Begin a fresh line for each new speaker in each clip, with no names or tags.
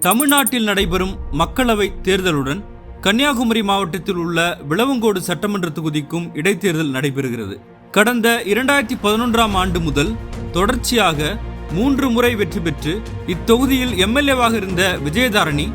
தமிழ்நாட்டில் நடைபெறும் மக்களவை தேர்தலுடன் கன்னியாகுமரி மாவட்டத்தில் உள்ள விளவங்கோடு சட்டமன்ற தொகுதிக்கும் இடைத்தேர்தல் நடைபெறுகிறது. கடந்த 2011ஆம் ஆண்டு முதல் தொடர்ச்சியாக 3 முறை வெற்றி பெற்று இத்தொகுதியில் எம்எல்ஏவாக இருந்த விஜயதாரணி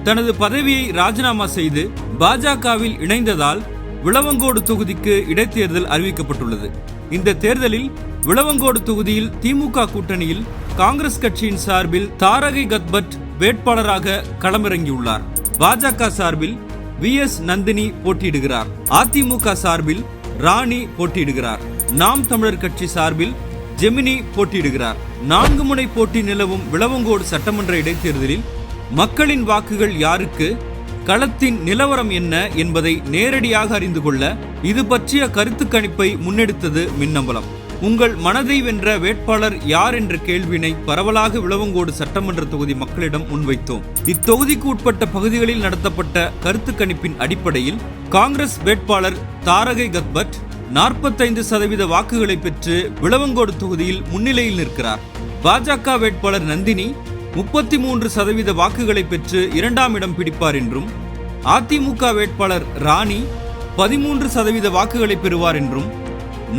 தனது பதவியை ராஜினாமா செய்து பாஜகவில் இணைந்ததால் விளவங்கோடு தொகுதிக்கு இடைத்தேர்தல் அறிவிக்கப்பட்டுள்ளது. இந்த தேர்தலில் விளவங்கோடு தொகுதியில் திமுக கூட்டணியில் காங்கிரஸ் கட்சியின் சார்பில் தாரகை கத்பட் வேட்பாளராக களமிறங்கியுள்ளார். பாஜக சார்பில் VS நந்தினி போட்டியிடுகிறார். அதிமுக சார்பில் ராணி போட்டியிடுகிறார். நாம் தமிழர் கட்சி சார்பில் ஜெமினி போட்டியிடுகிறார். 4 முனை போட்டி நிலவும் விளவங்கோடு சட்டமன்ற இடைத்தேர்தலில் மக்களின் வாக்குகள் யாருக்கு, களத்தின் நிலவரம் என்ன என்பதை நேரடியாக அறிந்து கொள்ள இது பற்றிய கருத்து கணிப்பை முன்னெடுத்தது மின்னம்பலம். உங்கள் மனதை வென்ற வேட்பாளர் யார் என்ற கேள்வியினை பரவலாக விளவங்கோடு சட்டமன்ற தொகுதி மக்களிடம் முன்வைத்தோம். இத்தொகுதிக்கு உட்பட்ட பகுதிகளில் நடத்தப்பட்ட கருத்து கணிப்பின் அடிப்படையில் காங்கிரஸ் வேட்பாளர் தாரகை கத்பட் 45% வாக்குகளை பெற்று விளவங்கோடு தொகுதியில் முன்னிலையில் நிற்கிறார். பாஜக வேட்பாளர் நந்தினி 33% வாக்குகளை பெற்று 2ஆம் இடம் பிடிப்பார் என்றும், அதிமுக வேட்பாளர் ராணி 13% வாக்குகளை பெறுவார் என்றும்,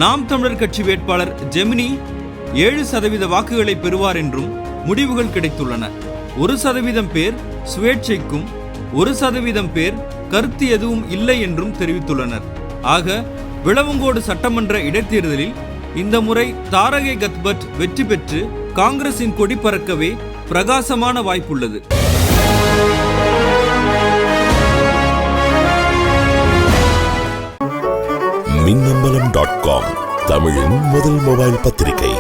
நாம் தமிழர் கட்சி வேட்பாளர் ஜெமினி 7% வாக்குகளை பெறுவார் என்றும் முடிவுகள் கிடைத்துள்ளன. 1% பேர் சுயேட்சைக்கும் 1% பேர் கருத்து எதுவும் இல்லை என்றும் தெரிவித்துள்ளனர். ஆக விளவங்கோடு சட்டமன்ற இடைத்தேர்தலில் இந்த முறை தாரகை கத்பட் வெற்றி பெற்று காங்கிரசின் கொடி பறக்கவே பிரகாசமான வாய்ப்புள்ளது.
மின்னம்பலம்.com தமிழின் முதல் மொபைல் பத்திரிகை.